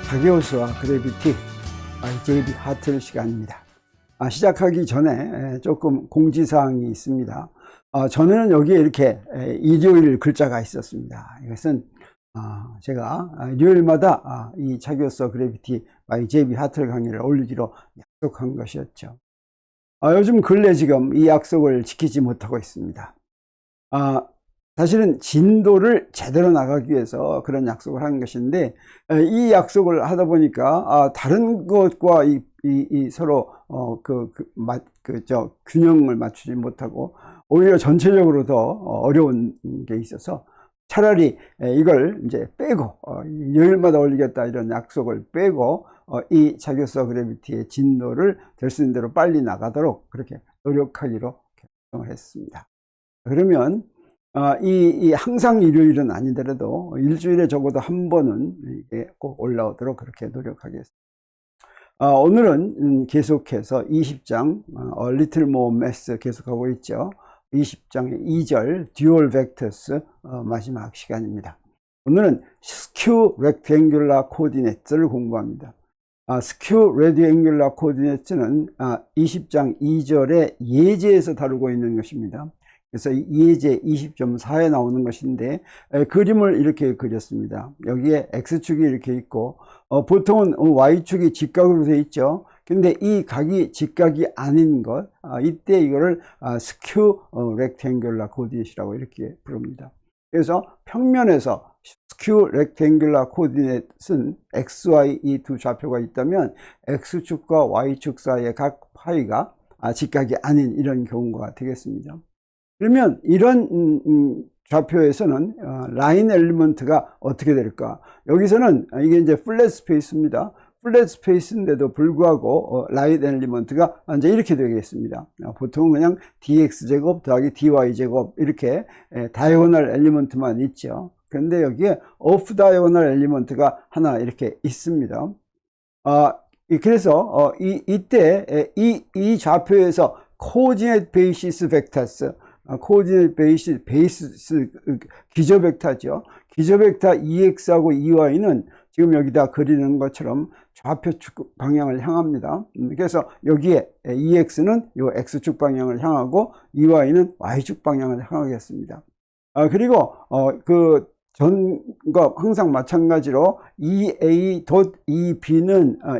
자기호수와 그래비티 JB 하트 시간입니다. 시작하기 전에 조금 공지사항이 있습니다. 전에는 여기에 이렇게 일요일 글자가 있었습니다. 이것은 제가 일요일마다 이 자기호수와 그래비티 JB 하트 강의를 올리기로 약속한 것이었죠. 요즘 근래 지금 이 약속을 지키지 못하고 있습니다. 사실은 진도를 제대로 나가기 위해서 그런 약속을 한 것인데, 이 약속을 하다 보니까 다른 것과 서로 균형을 맞추지 못하고 오히려 전체적으로 더 어려운 게 있어서 차라리 이걸 이제 빼고 요일마다 올리겠다 이런 약속을 빼고 이 자기호수와 그래비티의 진도를 될 수 있는 대로 빨리 나가도록 그렇게 노력하기로 결정을 했습니다. 그러면 항상 일요일은 아니더라도 일주일에 적어도 한 번은 이게 꼭 올라오도록 그렇게 노력하겠습니다. 오늘은 계속해서 20장 Little More Math 계속하고 있죠. 20장의 2절 Dual Vectors 마지막 시간입니다. 오늘은 Skew Rectangular Coordinates를 공부합니다. Skew Rectangular Coordinates는 20장 2절의 예제에서 다루고 있는 것입니다. 그래서 예제 20.4에 나오는 것인데, 그림을 이렇게 그렸습니다. 여기에 X축이 이렇게 있고, 보통은 Y축이 직각으로 되어 있죠. 근데 이 각이 직각이 아닌 것, 이때 이거를 Skew Rectangular Coordinate이라고 이렇게 부릅니다. 그래서 평면에서 Skew Rectangular Coordinate는 XY 이 두 좌표가 있다면 X축과 Y축 사이의 각 파이가 직각이 아닌 이런 경우가 되겠습니다. 그러면 이런 좌표에서는 라인 엘리먼트가 어떻게 될까? 여기서는 이게 이제 플랫 스페이스입니다. 플랫 스페이스인데도 불구하고 라인 엘리먼트가 이제 이렇게 되겠습니다. 보통은 그냥 dx제곱 더하기 dy제곱 이렇게 다이고널 엘리먼트만 있죠. 그런데 여기에 오프 다이고널 엘리먼트가 하나 이렇게 있습니다. 그래서 이때 이 좌표에서 코오디네이트 베이시스 벡터스, 코오디네이트 베이시스 기저 벡터죠. 기저 벡터 EX하고 EY는 지금 여기다 그리는 것처럼 좌표축 방향을 향합니다. 그래서 여기에 EX는 이 X축 방향을 향하고 EY는 Y축 방향을 향하겠습니다. 그리고 전과 항상 마찬가지로 EA.EB는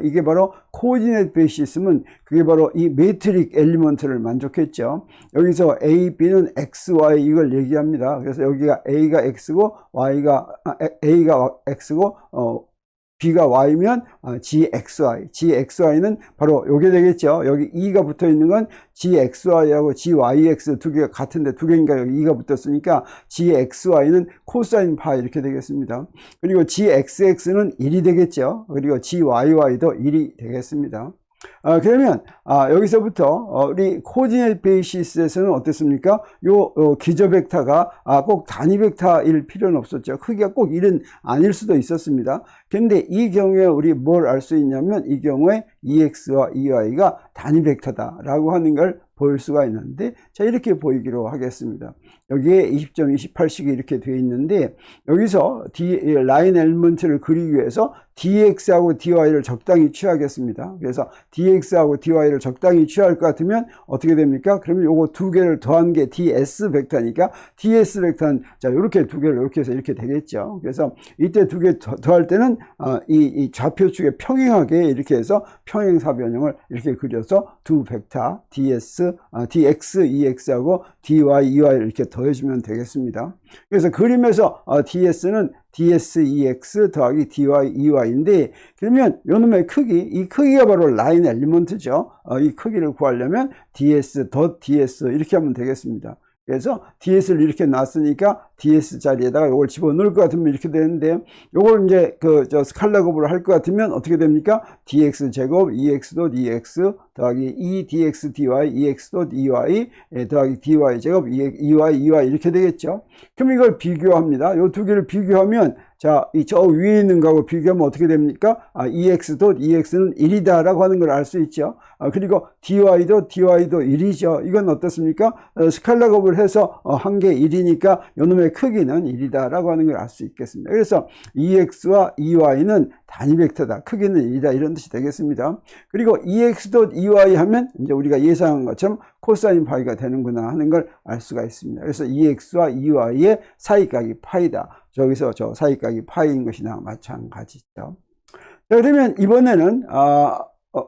이게 바로 코오디네이트 베이시스면 그게 바로 이 매트릭 엘리먼트를 만족했죠. 여기서 A, B는 X, Y 이걸 얘기합니다. 그래서 여기가 A가 X고 A가 X고 B가 Y면 GXY. GXY는 바로 요게 되겠죠. 여기 E가 붙어 있는 건 GXY하고 GYX 두 개가 같은데 두 개인가 여기 E가 붙었으니까 GXY는 코사인 파이 이렇게 되겠습니다. 그리고 GXX는 1이 되겠죠. 그리고 GYY도 1이 되겠습니다. 그러면 여기서부터 우리 코오디네이트 베이시스에서는 어땠습니까? 요 기저 벡터가 꼭 단위 벡터일 필요는 없었죠. 크기가 꼭 1은 아닐 수도 있었습니다. 근데 이 경우에 우리 뭘 알 수 있냐면 이 경우에 EX와 EY가 단위 벡터다 라고 하는 걸 볼 수가 있는데, 자, 이렇게 보이기로 하겠습니다. 여기에 20.28식이 이렇게 되어 있는데, 여기서 라인 엘리먼트를 그리기 위해서 dx하고 dy를 적당히 취하겠습니다. 그래서 dx하고 dy를 적당히 취할 것 같으면 어떻게 됩니까? 그러면 요거 두 개를 더한 게 ds 벡터니까 ds 벡터는 자, 요렇게 두 개를 이렇게 해서 이렇게 되겠죠. 그래서 이때 두 개 더할 때는 이 좌표축에 평행하게 이렇게 해서 평행사변형을 이렇게 그려서 두 벡터 dx, ex하고 dy, ey를 이렇게 더해주면 되겠습니다. 그래서 그림에서 ds는 ds-ex 더하기 dy, ey인데, 그러면 요놈의 크기, 이 크기가 바로 라인 엘리먼트죠. 이 크기를 구하려면 ds.ds 이렇게 하면 되겠습니다. 그래서 ds를 이렇게 놨으니까 ds 자리에다가 이걸 집어넣을 것 같으면 이렇게 되는데, 요걸 이제 스칼라급으로 할 것 같으면 어떻게 됩니까? dx 제곱 ex도 dx 더하기 e dx dy ex도 dy 더하기 dy 제곱 ey 이렇게 되겠죠. 그럼 이걸 비교합니다. 요 두 개를 비교하면 자, 저 위에 있는 거하고 비교하면 어떻게 됩니까? EX도 EX는 1이다 라고 하는 걸 알 수 있죠. 그리고 DY도 1이죠. 이건 어떻습니까? 스칼라급을 해서 한 개 1이니까 요놈의 요거의 크기는 1이다 라고 하는 걸 알 수 있겠습니다. 그래서 2x와 2y는 단위 벡터다. 크기는 1이다. 이런 뜻이 되겠습니다. 그리고 2x.2y 하면 이제 우리가 예상한 것처럼 코사인 파이가 되는구나 하는 걸 알 수가 있습니다. 그래서 2x와 2y의 사이각이 파이다. 저기서 저 사이각이 파이인 것이나 마찬가지죠. 자, 그러면 이번에는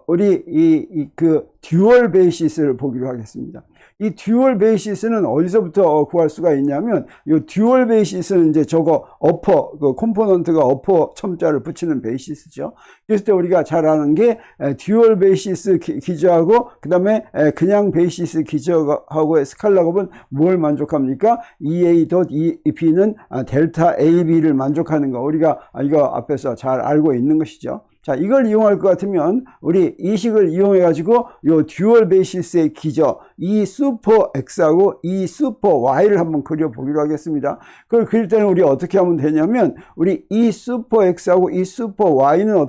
우리 그 듀얼 베이시스를 보기로 하겠습니다. 이 듀얼 베이시스는 어디서부터 구할 수가 있냐면, 이 듀얼 베이시스는 이제 저거 어퍼, 그 컴포넌트가 어퍼 첨자를 붙이는 베이시스죠. 그랬을 때 우리가 잘 아는 게 듀얼 베이시스 기저하고 그 다음에 그냥 베이시스 기저하고의 스칼라 곱은 뭘 만족합니까? EA.EB는 델타 AB를 만족하는 거. 우리가 이거 앞에서 잘 알고 있는 것이죠. 자, 이걸 이용할 것 같으면 우리 이 식을 이용해 가지고 요 듀얼 베이시스의 기저, 이 슈퍼 X하고 이 슈퍼 Y를 한번 그려 보기로 하겠습니다. 그걸 그릴 때는 우리 어떻게 하면 되냐면, 우리 이 슈퍼 X하고 이 슈퍼 Y는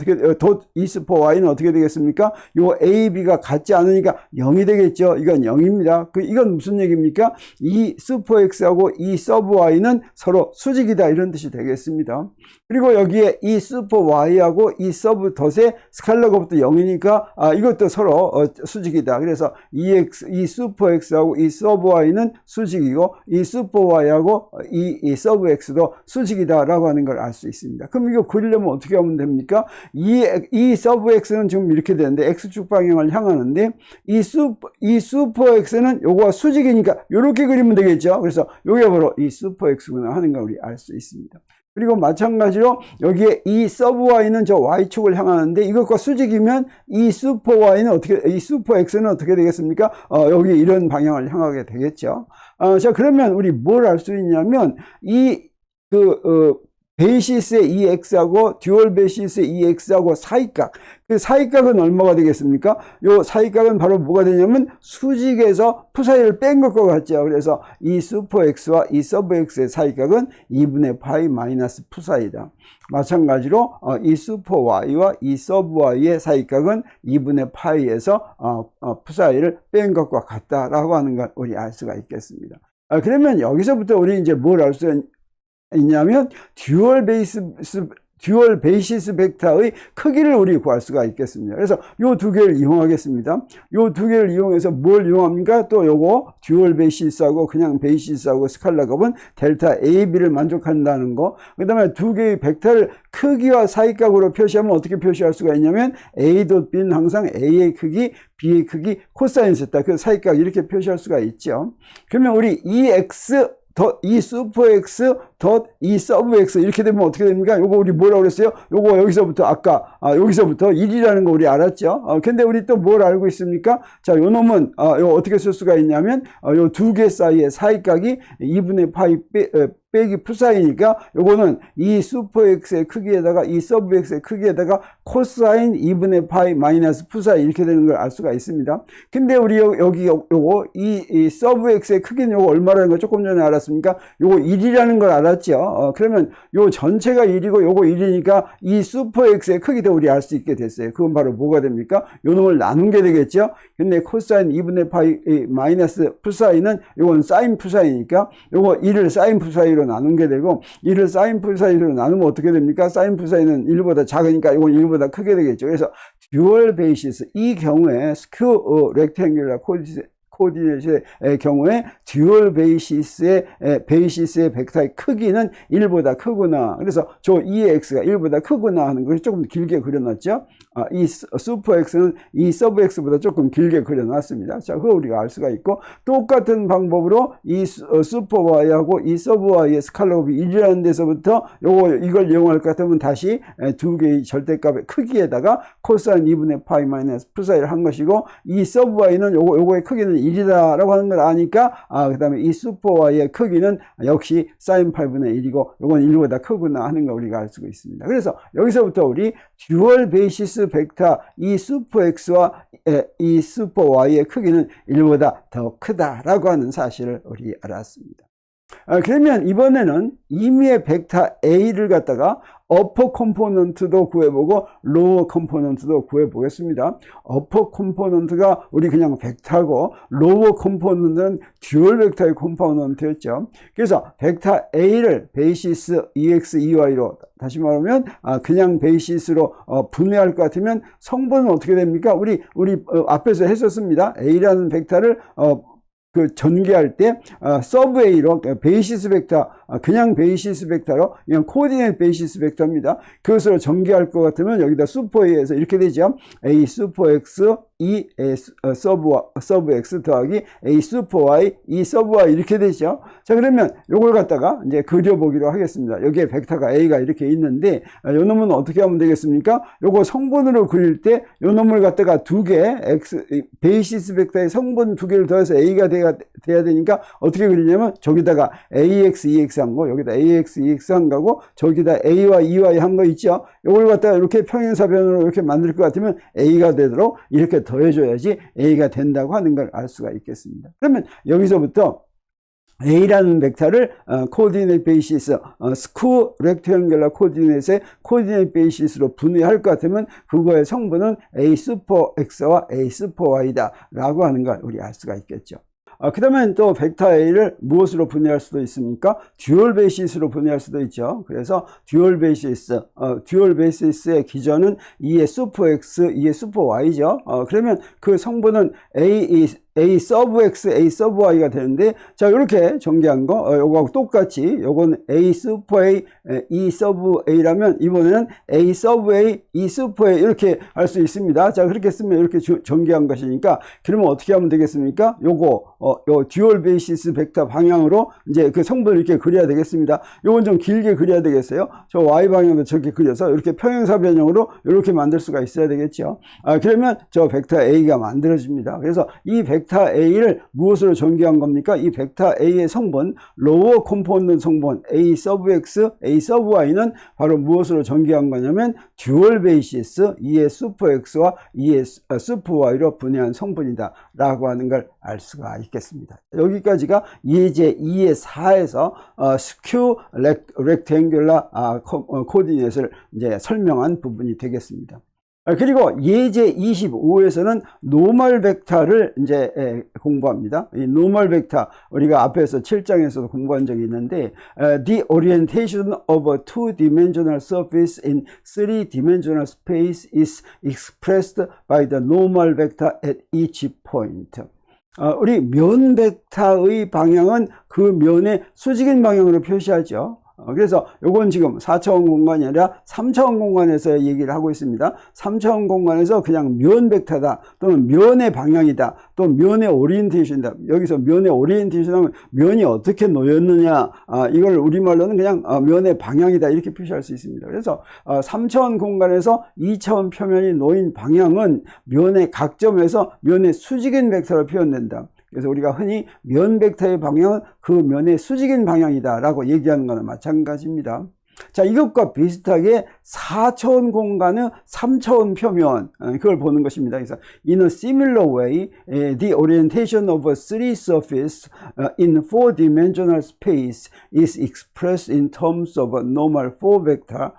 이 슈퍼 Y는 어떻게 되겠습니까? 요 A, B가 같지 않으니까 0이 되겠죠. 이건 0입니다. 이건 무슨 얘기입니까? 이 슈퍼 X하고 이 서브 Y는 서로 수직이다. 이런 뜻이 되겠습니다. 그리고 여기에 이 슈퍼 Y하고 이 서브 덧의 스칼라 곱도 0이니까 이것도 서로 수직이다. 그래서 이 슈퍼 X하고 이 서브 Y는 수직이고, 이 슈퍼 Y하고 이 서브 X도 수직이다 라고 하는 걸 알 수 있습니다. 그럼 이거 그리려면 어떻게 하면 됩니까? 이 서브 X는 지금 이렇게 되는데 X축 방향을 향하는데, 이 슈퍼 X는 요거와 수직이니까 이렇게 그리면 되겠죠. 그래서 요게 바로 이 슈퍼 X구나 하는 걸 우리 알 수 있습니다. 그리고 마찬가지로 여기에 이 서브 Y는 저 Y축을 향하는데, 이것과 수직이면 이 슈퍼 Y는 이 슈퍼 X는 어떻게 되겠습니까? 여기 이런 방향을 향하게 되겠죠. 자, 그러면 우리 뭘 알 수 있냐면, 베이시스의 이 X하고 듀얼 베이시스의 이 X하고 사이각. 그 사이각은 얼마가 되겠습니까? 요 사이각은 바로 뭐가 되냐면 수직에서 푸사이를 뺀 것과 같죠. 그래서 이 슈퍼 X와 이 서브 X의 사이각은 2분의 파이 마이너스 푸사이다. 마찬가지로 이 슈퍼 Y와 이 서브 Y의 사이각은 2분의 파이에서 푸사이를 뺀 것과 같다라고 하는 걸 우리 알 수가 있겠습니다. 그러면 여기서부터 우리 이제 뭘 알 수 있냐면, 듀얼 베이시스 벡터의 크기를 우리 구할 수가 있겠습니다. 그래서 요 두 개를 이용하겠습니다. 요 두 개를 이용해서 뭘 이용합니까? 또 요거 듀얼 베이시스하고 그냥 베이시스하고 스칼라 곱은 델타 AB를 만족한다는 거. 그 다음에 두 개의 벡터를 크기와 사이각으로 표시하면 어떻게 표시할 수가 있냐면, A.B는 항상 A의 크기, B의 크기, 코사인 세타, 그 사이각 이렇게 표시할 수가 있죠. 그러면 우리 이 슈퍼 X 이 서브 X 이렇게 되면 어떻게 됩니까? 요거 우리 뭐라고 그랬어요? 요거 여기서부터 여기서부터 1이라는 거 우리 알았죠? 근데 우리 또 뭘 알고 있습니까? 자, 요 놈은 요 어떻게 쓸 수가 있냐면, 요 두 개 사이의 사이각이 2분의 파이 빼기 푸사이니까 요거는 이 슈퍼 X의 크기에다가 이 서브 X의 크기에다가 코사인 2분의 파이 마이너스 푸사이 이렇게 되는 걸 알 수가 있습니다. 근데 우리 여기 요거 이 서브 X의 크기는 요거 얼마라는 걸 조금 전에 알았습니까? 요거 1이라는 걸 알았죠. 그러면 요 전체가 1이고 요거 1이니까 이 슈퍼 X의 크기도 우리 알 수 있게 됐어요. 그건 바로 뭐가 됩니까? 요 놈을 나눈 게 되겠죠. 근데 코사인 2분의 파이 마이너스 푸사이는 요건 사인 푸사이니까 요거 1을 사인 푸사이로 나눈 게 되고, 1을 사인 푸사이로 나누면 어떻게 됩니까? 사인 푸사이는 1보다 작으니까 이건 1보다 크게 되겠죠. 그래서 듀얼 베이시스, 이 경우에 스퀘어 렉탱귤러 코디네이션의 경우에 듀얼 베이시스의 벡터의 크기는 1보다 크구나. 그래서 저 2의 x가 1보다 크구나 하는 걸 조금 길게 그려놨죠. 이 슈퍼 x는 이 서브 x보다 조금 길게 그려놨습니다. 자, 그거 우리가 알 수가 있고, 똑같은 방법으로 이 슈퍼 y하고 이 서브 y의 스칼라 곱이 1이라는 데서부터 이걸 이용할 것 같으면 다시 두 개의 절대값의 크기에다가 코사인 2분의 파이 마이너스 푸사이를 한 것이고, 이 서브 y는 요거의 크기는 1이다라고 하는 걸 아니까, 그 다음에 이 슈퍼 y의 크기는 역시 사인 8분의 1이고 요건 1보다 크구나 하는 걸 우리가 알 수가 있습니다. 그래서 여기서부터 우리 듀얼 베이시스 벡터 이 슈퍼 x와 이 슈퍼 y의 크기는 1보다 더 크다라고 하는 사실을 우리 알았습니다. 그러면 이번에는 임의의 벡터 A를 갖다가 어퍼 컴포넌트도 구해보고 로어 컴포넌트도 구해보겠습니다. 어퍼 컴포넌트가 우리 그냥 벡터고 로어 컴포넌트는 듀얼 벡터의 컴포넌트였죠. 그래서 벡터 A를 베이시스 EX, EY로 다시 말하면 그냥 베이시스로 분해할 것 같으면 성분은 어떻게 됩니까? 우리 앞에서 했었습니다. A라는 벡터를 전개할 때 서브 A로 베이시스 벡터, 그냥 베이시스 벡터로 그냥 코디네이트 베이시스 벡터입니다. 그것으로 전개할 것 같으면 여기다 슈퍼 A에서 이렇게 되죠. A 슈퍼 X E 서브 X 더하기 A 슈퍼 Y E 서브 Y 이렇게 되죠. 자, 그러면 요걸 갖다가 이제 그려보기로 하겠습니다. 여기에 벡터가 A가 이렇게 있는데 요 놈은 어떻게 하면 되겠습니까? 요거 성분으로 그릴 때 요 놈을 갖다가 두 개 X 베이시스 벡터의 성분 두 개를 더해서 A가 돼야 되니까 어떻게 그리냐면 저기다가 AX, EX 한 거, 여기다 AX, EX 한 거고 저기다 A와 EY 한 거 있죠. 요걸 갖다가 이렇게 평행사변으로 이렇게 만들 것 같으면 A가 되도록 이렇게 더해줘야지 A가 된다고 하는 걸 알 수가 있겠습니다. 그러면 여기서부터 A라는 벡터를 코디네이트 베이시스, 스쿠 렉트앵귤러 코디네이트의 코디네이트 베이시스로 분해할 것 같으면 그거의 성분은 A 슈퍼 X와 A 슈퍼 Y다 라고 하는 걸 우리 알 수가 있겠죠. 그 다음에 또 벡터 A를 무엇으로 분해할 수도 있습니까? 듀얼 베이시스로 분해할 수도 있죠. 그래서 듀얼 베이시스의 기전은 2의 슈퍼 X, 2의 슈퍼 Y죠. 그러면 그 성분은 A 서브 X, A 서브 Y가 되는데, 자, 이렇게 전개한 거, 요거하고 똑같이, 요건 A 슈퍼 A, E 서브 A라면, 이번에는 A 서브 A, E 슈퍼 A, 이렇게 할 수 있습니다. 자, 그렇게 쓰면 이렇게 전개한 것이니까, 그러면 어떻게 하면 되겠습니까? 요거, 요 듀얼 베이시스 벡터 방향으로 이제 그 성분을 이렇게 그려야 되겠습니다. 요건 좀 길게 그려야 되겠어요. 저 Y 방향으로 저렇게 그려서 이렇게 평행사 변형으로 이렇게 만들 수가 있어야 되겠죠. 그러면 저 벡터 A가 만들어집니다. 그래서 이 벡터 A를 무엇으로 전개한 겁니까? 이 벡터 A의 성분, 로어 컴포넌트 성분 A 서브 X, A 서브 Y는 바로 무엇으로 전개한 거냐면 듀얼 베이시스 2의 슈퍼 X와 2의 슈퍼 Y로 분해한 성분이다 라고 하는 걸 알 수가 있겠습니다. 여기까지가 예제 2의 4에서 스큐 렉탱귤러 코디네이트를 이제 설명한 부분이 되겠습니다. 그리고 예제 25에서는 노멀 벡터를 이제 공부합니다. 이 노멀 벡터 우리가 앞에서 7장에서도 공부한 적이 있는데 the orientation of a two-dimensional surface in three-dimensional space is expressed by the normal vector at each point. 우리 면 벡터의 방향은 그 면의 수직인 방향으로 표시하죠. 그래서 요건 지금 4차원 공간이 아니라 3차원 공간에서 얘기를 하고 있습니다. 3차원 공간에서 그냥 면 벡터다 또는 면의 방향이다 또 면의 오리엔테이션이다. 여기서 면의 오리엔테이션 하면 면이 어떻게 놓였느냐 이걸 우리말로는 그냥 면의 방향이다 이렇게 표시할 수 있습니다. 그래서 3차원 공간에서 2차원 표면이 놓인 방향은 면의 각점에서 면의 수직인 벡터로 표현된다. 그래서 우리가 흔히 면 벡터의 방향은 그 면의 수직인 방향이다 라고 얘기하는 거는 마찬가지입니다. 자, 이것과 비슷하게 4차원 공간의 3차원 표면 그걸 보는 것입니다. 그래서 in a similar way, the orientation of a 3D surface in 4-dimensional space is expressed in terms of a normal 4 vector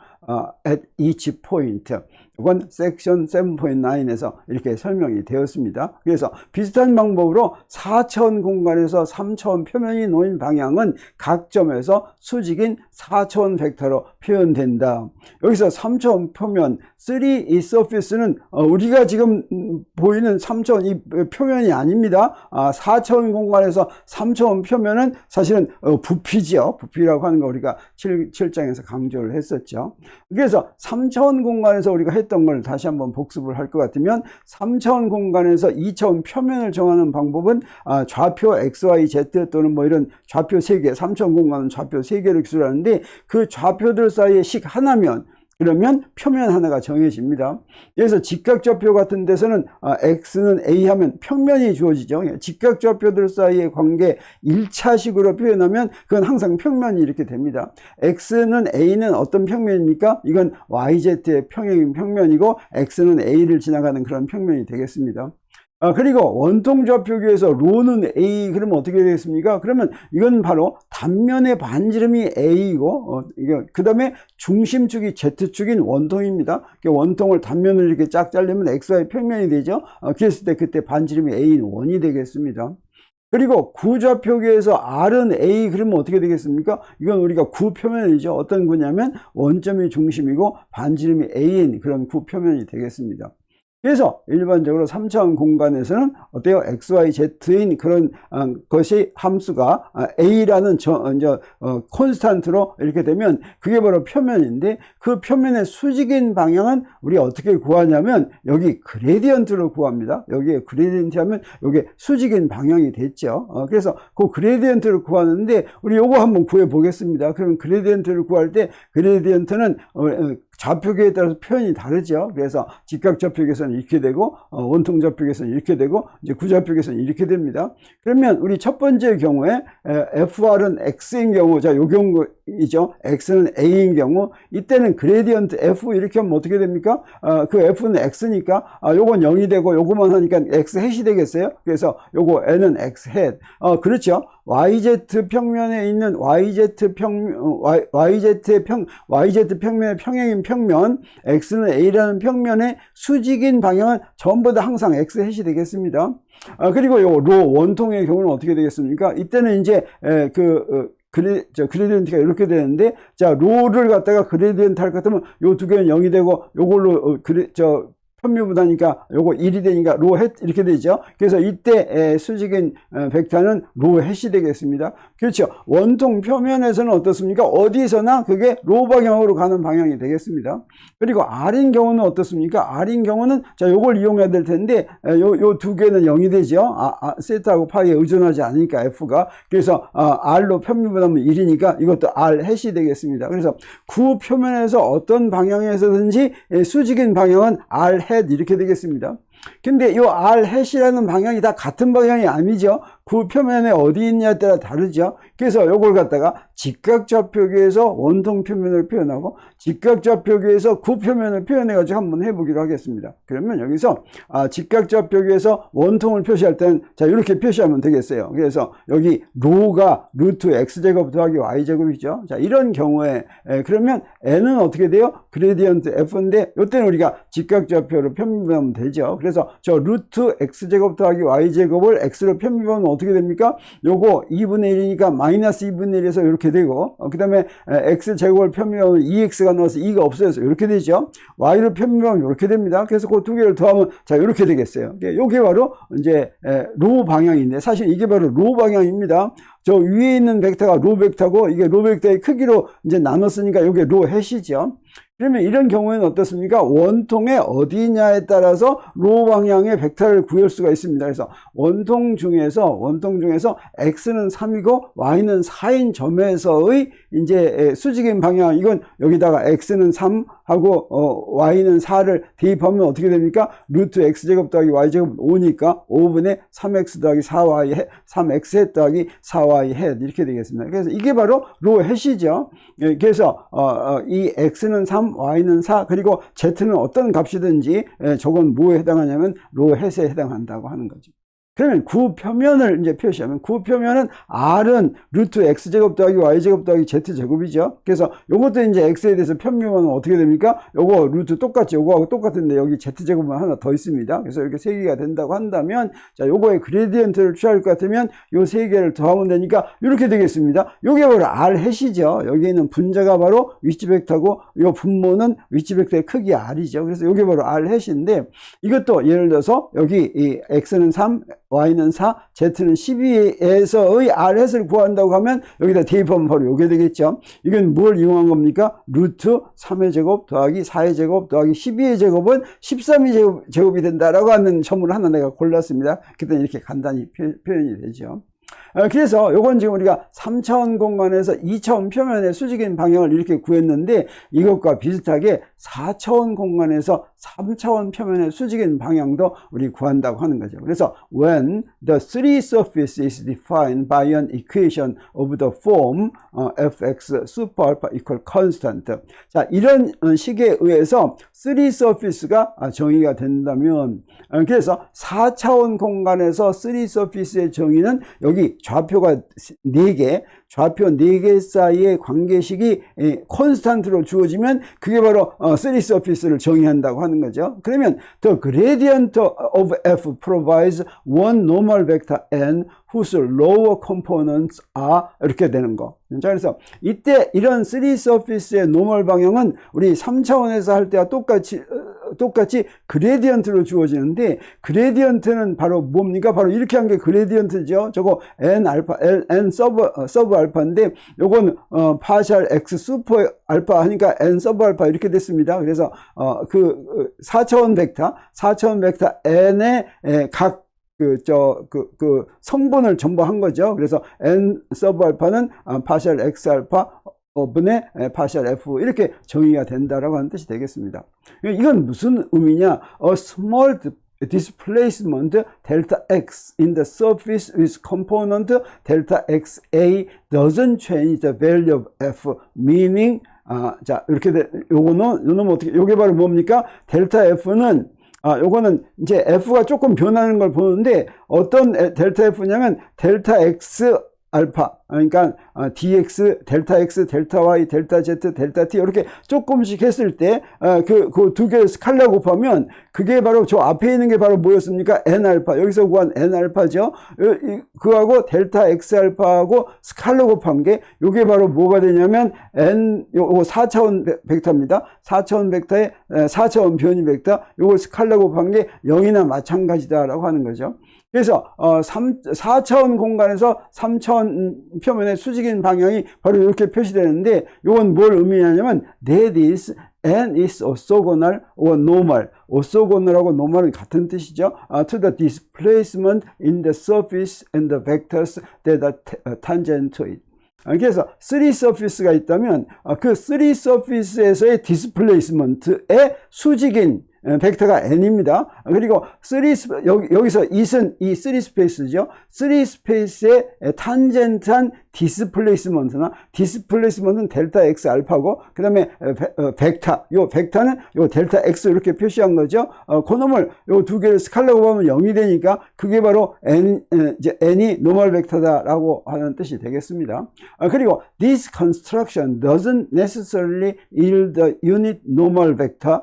at each point. 이건 섹션 7.9에서 이렇게 설명이 되었습니다. 그래서 비슷한 방법으로 4차원 공간에서 3차원 표면이 놓인 방향은 각 점에서 수직인 4차원 벡터로 표현된다. 여기서 3차원 표면 3D surface는 우리가 지금 보이는 3차원 이 표면이 아닙니다. 4차원 공간에서 3차원 표면은 사실은 부피죠. 부피라고 하는 거 우리가 7장에서 강조를 했었죠. 그래서 3차원 공간에서 우리가 했던 걸 다시 한번 복습을 할 것 같으면 3차원 공간에서 2차원 표면을 정하는 방법은 좌표 XYZ 또는 뭐 이런 좌표 3개, 3차원 공간은 좌표 3개를 기술하는데 그 좌표들 사이에 식 하나면 그러면 표면 하나가 정해집니다. 그래서 직각좌표 같은 데서는 X는 A 하면 평면이 주어지죠. 직각좌표들 사이의 관계 1차식으로 표현하면 그건 항상 평면이 이렇게 됩니다. X는 A는 어떤 평면입니까? 이건 YZ의 평면이고 X는 A를 지나가는 그런 평면이 되겠습니다. 그리고 원통 좌표계에서 로는 A, 그러면 어떻게 되겠습니까? 그러면 이건 바로 단면의 반지름이 A이고, 그 다음에 중심축이 Z축인 원통입니다. 원통을 단면을 이렇게 쫙 자르면 XY 평면이 되죠. 그랬을 때 그때 반지름이 A인 원이 되겠습니다. 그리고 구좌표계에서 R은 A, 그러면 어떻게 되겠습니까? 이건 우리가 구표면이죠. 어떤 구냐면 원점이 중심이고 반지름이 A인 그런 구표면이 되겠습니다. 그래서 일반적으로 3차원 공간에서는 어때요? XYZ인 그런 것이 함수가 A라는 콘스탄트로 이렇게 되면 그게 바로 표면인데, 그 표면의 수직인 방향은 우리가 어떻게 구하냐면 여기 그레디언트로 구합니다. 여기에 그레디언트 하면 여기 수직인 방향이 됐죠. 그래서 그 그레디언트를 구하는데 우리 요거 한번 구해 보겠습니다. 그럼 그레디언트를 구할 때 그레디언트는 좌표계에 따라서 표현이 다르죠. 그래서 직각좌표계에서는 이렇게 되고 원통좌표계에서는 이렇게 되고 이제 구좌표계에서는 이렇게 됩니다. 그러면 우리 첫 번째 경우에 FR은 X인 경우, 자, 요 경우이죠. X는 A인 경우, 이때는 그레디언트 F 이렇게 하면 어떻게 됩니까? 그 F는 X니까 요건 0이 되고 요거만 하니까 X 햇이 되겠어요. 그래서 요거 N은 X 햇. 그렇죠. YZ 평면에 있는 YZ 평면의 평행인 평면 X는 A라는 평면의 수직인 방향은 전부 다 항상 X 햇이 되겠습니다. 그리고 요 로 원통의 경우는 어떻게 되겠습니까? 이때는 이제 그레디언트가 이렇게 되는데, 자, 로를 갖다가 그레디언트 할 것 같으면 요 두 개는 0이 되고 요걸로 편미분하니까 요거 1이 되니까 로 햇 이렇게 되죠. 그래서 이때 수직인 벡터는 로 햇이 되겠습니다. 그렇죠. 원통 표면에서는 어떻습니까? 어디서나 그게 로 방향으로 가는 방향이 되겠습니다. 그리고 R인 경우는 어떻습니까? R인 경우는 자, 요걸 이용해야 될 텐데 요 두 개는 0이 되죠. 세타하고 파이에 의존하지 않으니까 F가. 그래서 R로 편미분하면 1이니까 이것도 R 햇이 되겠습니다. 그래서 구 표면에서 어떤 방향에서든지 수직인 방향은 R 햇 이렇게 되겠습니다. 근데 이 R 햇이라는 방향이 다 같은 방향이 아니죠. 그 표면에 어디 있냐에 따라 다르죠. 그래서 이걸 갖다가 직각좌표계에서 원통 표면을 표현하고 직각좌표계에서 구표면을 표현해 가지고 한번 해보기로 하겠습니다. 그러면 여기서 직각좌표계에서 원통을 표시할 때는 자, 이렇게 표시하면 되겠어요. 그래서 여기 로가 루트 x제곱 더하기 y제곱이죠. 자, 이런 경우에 그러면 n은 어떻게 돼요? 그레디언트 f인데 이때는 우리가 직각좌표로 편미분하면 되죠. 그래서 저 루트 x제곱 더하기 y제곱을 x로 편미분하면 어떻게 됩니까? 요거 2분의 1이니까 마이너스 2분의 1에서 이렇게 되고, 그 다음에 x제곱을 편미하면 2x가 나와서 2가 없어져서 이렇게 되죠. y를 편미하면 이렇게 됩니다. 그래서 그 두 개를 더하면 자, 이렇게 되겠어요. 이게 바로 이제 로 방향인데, 사실 이게 바로 로 방향입니다. 저 위에 있는 벡터가 로 벡터고 이게 로 벡터의 크기로 이제 나눴으니까 이게 로 햇이죠. 그러면 이런 경우에는 어떻습니까? 원통의 어디냐에 따라서 로 방향의 벡터를 구할 수가 있습니다. 그래서 원통 중에서 x는 3이고 y는 4인 점에서의 이제 수직인 방향, 이건 여기다가 x는 3 하고 y는 4를 대입하면 어떻게 됩니까? 루트 x제곱 더하기 y제곱 5니까 5분의 3x 더하기 4y 햇, 3x 더하기 4y 햇 이렇게 되겠습니다. 그래서 이게 바로 로 햇이죠. 그래서 이 x는 3, y는 4, 그리고 z는 어떤 값이든지 저건 뭐에 해당하냐면 로 햇에 해당한다고 하는 거죠. 그러면 구표면을 이제 표시하면, 구표면은 R은 루트 X제곱 더하기 Y제곱 더하기 Z제곱이죠. 그래서 요것도 이제 X에 대해서 편미하면 어떻게 됩니까? 요거 루트 똑같죠. 요거하고 똑같은데 여기 Z제곱은 하나 더 있습니다. 그래서 이렇게 세 개가 된다고 한다면, 자, 요거의 그레디언트를 취할 것 같으면 요 세 개를 더하면 되니까 이렇게 되겠습니다. 요게 바로 R 햇이죠. 여기 있는 분자가 바로 위치 벡터고 요 분모는 위치 벡터의 크기 R이죠. 그래서 요게 바로 R 햇인데, 이것도 예를 들어서 여기 이 X는 3, y는 4, z는 12에서의 R 햇을 구한다고 하면 여기다 대입하면 바로 요게 되겠죠. 이건 뭘 이용한 겁니까? 루트 3의 제곱 더하기 4의 제곱 더하기 12의 제곱은 13의 제곱이 된다라고 하는 점을 하나 내가 골랐습니다. 그때 이렇게 간단히 표현이 되죠. 그래서 요건 지금 우리가 3차원 공간에서 2차원 표면의 수직인 방향을 이렇게 구했는데, 이것과 비슷하게 4차원 공간에서 3차원 표면의 수직인 방향도 우리 구한다고 하는 거죠. 그래서 when the 3 surface is defined by an equation of the form fx super alpha equal constant. 자, 이런 식에 의해서 3 surface가 정의가 된다면, 그래서 4차원 공간에서 3 surface의 정의는 여기 좌표가 4개, 좌표 4개 사이의 관계식이 콘스탄트로 주어지면 그게 바로 3 surface를 정의한다고 하는 거죠. 그러면 the gradient of f provides one normal vector n whose lower components are 이렇게 되는 거. 자, 그래서 이때 이런 3 surface의 노멀 방향은 우리 3차원에서 할 때와 똑같이 그레디언트로 주어지는데, 그레디언트는 바로 뭡니까? 바로 이렇게 한 게 그레디언트죠. 저거 n 알파, n 서브 알파인데, 요건 파셜 x 슈퍼 알파 하니까 n 서브 알파 이렇게 됐습니다. 그래서 그 4차원 벡터 n의 각 성분을 전부 한 거죠. 그래서 n 서브 알파는 파셜 x 알파 분의 파셜 f 이렇게 정의가 된다라고 하는 뜻이 되겠습니다. 이건 무슨 의미냐? A small displacement delta x in the surface with component delta xa doesn't change the value of f, meaning 자, 이렇게 요거는 어떻게, 요게 바로 뭡니까? 델타 f는 요거는 이제 f가 조금 변하는 걸 보는데, 어떤 델타 f냐면 델타 x 알파, 그러니까 dx, 델타 x, 델타 y, 델타 z, 델타 t 이렇게 조금씩 했을 때 그 두 개를 스칼라 곱하면 그게 바로 저 앞에 있는 게 바로 뭐였습니까? n 알파. 여기서 구한 n 알파죠. 그거하고 델타 x 알파하고 스칼라 곱한 게 요게 바로 뭐가 되냐면 요거 4차원 벡터입니다. 4차원 벡터의 4차원 변이 벡터, 요걸 스칼라 곱한 게 0이나 마찬가지다라고 하는 거죠. 그래서 4차원 공간에서 3차원 표면의 수직인 방향이 바로 이렇게 표시되는데, 이건 뭘 의미하냐면 that is and is orthogonal or normal. orthogonal하고 normal은 같은 뜻이죠. to the displacement in the surface and the vectors that are tangent to it. 그래서 3 surface가 있다면 그 3 surface에서의 displacement의 수직인 벡터가 n입니다. 그리고 여기서 이은 이 3 스페이스죠. 3 스페이스의 탄젠트한 디스플레이스먼트는 델타 x 알파고, 그 다음에 벡터, 요 벡터는 요 델타 x 이렇게 표시한 거죠. 그놈을 요 두 개를 스칼라 곱하면 0이 되니까 그게 바로 n이 노멀 벡터다라고 하는 뜻이 되겠습니다. 그리고 this construction doesn't necessarily yield the unit normal vector,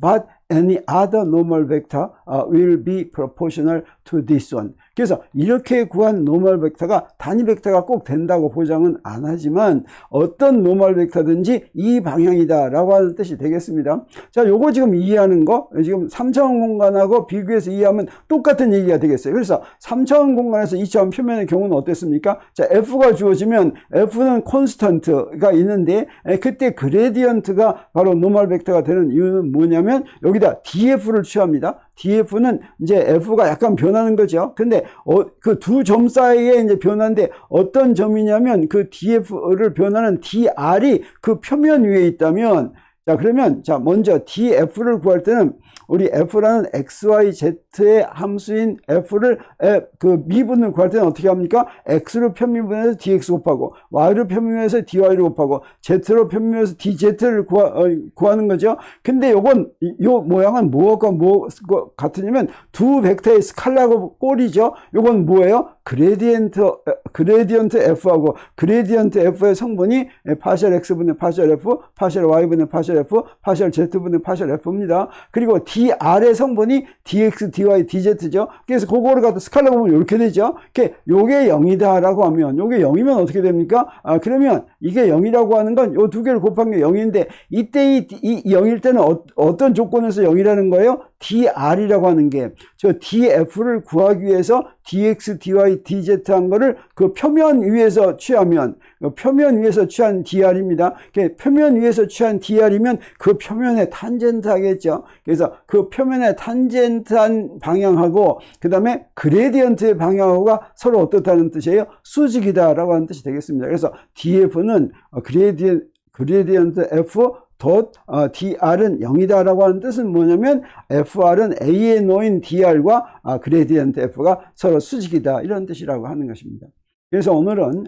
but any other normal vector will be proportional to this one. 그래서 이렇게 구한 노멀 벡터가 단위 벡터가 꼭 된다고 보장은 안 하지만 어떤 노멀 벡터든지 이 방향이다라고 하는 뜻이 되겠습니다. 자, 요거 지금 이해하는 거, 지금 3차원 공간하고 비교해서 이해하면 똑같은 얘기가 되겠어요. 그래서 3차원 공간에서 2차원 표면의 경우는 어땠습니까? 자, F가 주어지면 F는 콘스턴트가 있는데, 그때 그레디언트가 바로 노멀 벡터가 되는 이유는 뭐냐면 여기다 DF를 취합니다. DF는 이제 F가 약간 변하는 거죠. 근데 그 두 점 사이에 이제 변하는데 어떤 점이냐면 그 DF를 변하는 DR이 그 표면 위에 있다면, 자, 그러면 자, 먼저 DF를 구할 때는 우리 F라는 XYZ의 함수인 F를 그 미분을 구할 때는 어떻게 합니까? X로 편미분해서 DX 곱하고, Y로 편미분해서 DY를 곱하고, Z로 편미분해서 DZ를 구하는 거죠. 근데 요건, 요 모양은 뭐가 같으냐면 두 벡터의 스칼라 꼴이죠. 요건 뭐예요? 그레디언트 F하고 그레디언트 F의 성분이 파셜 X분의 파셜 F, 파셜 Y분의 파셜 F, 파셜 Z분의 파셜 F입니다. 그리고 DR의 성분이 DX, DY, DZ죠. 그래서 그거를 갖다 스칼라 보면 이렇게 되죠. 요게 0이다라고 하면, 요게 0이면 어떻게 됩니까? 그러면 이게 0이라고 하는 건 요 두 개를 곱한 게 0인데, 이때 이 0일 때는 어떤 조건에서 0이라는 거예요? DR이라고 하는 게, 저 DF를 구하기 위해서 DX, DY, DZ 한 거를 그 표면 위에서 취하면, 표면 위에서 취한 DR입니다. 표면 위에서 취한 DR이면 그 표면에 탄젠트 하겠죠. 그래서 그 표면에 탄젠트한 방향하고 그 다음에 그레디언트의 방향하고가 서로 어떻다는 뜻이에요? 수직이다라고 하는 뜻이 되겠습니다. 그래서 DF는 그레디언트 F dr은 0이다 라고 하는 뜻은 뭐냐면 fr은 a에 놓인 dr과 그레디언트 f가 서로 수직이다 이런 뜻이라고 하는 것입니다. 그래서 오늘은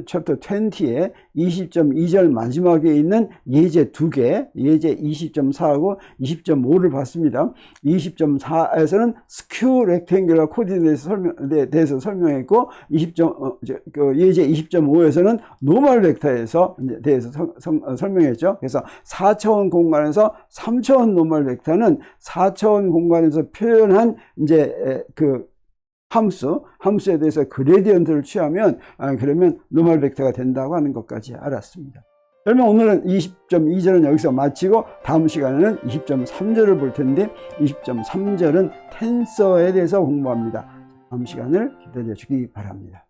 챕터 20의 20.2절 마지막에 있는 예제 두 개, 예제 20.4하고 20.5를 봤습니다. 20.4에서는 스큐 렉탱귤러 코디네이트에 대해서 설명했고, 예제 20.5에서는 노멀 벡터에서 대해서 설명했죠. 그래서 4차원 공간에서 3차원 노멀 벡터는 4차원 공간에서 표현한 함수에 대해서 그레디언트를 취하면 그러면 노멀 벡터가 된다고 하는 것까지 알았습니다. 그러면 오늘은 20.2절은 여기서 마치고 다음 시간에는 20.3절을 볼 텐데 20.3절은 텐서에 대해서 공부합니다. 다음 시간을 기다려 주기 바랍니다.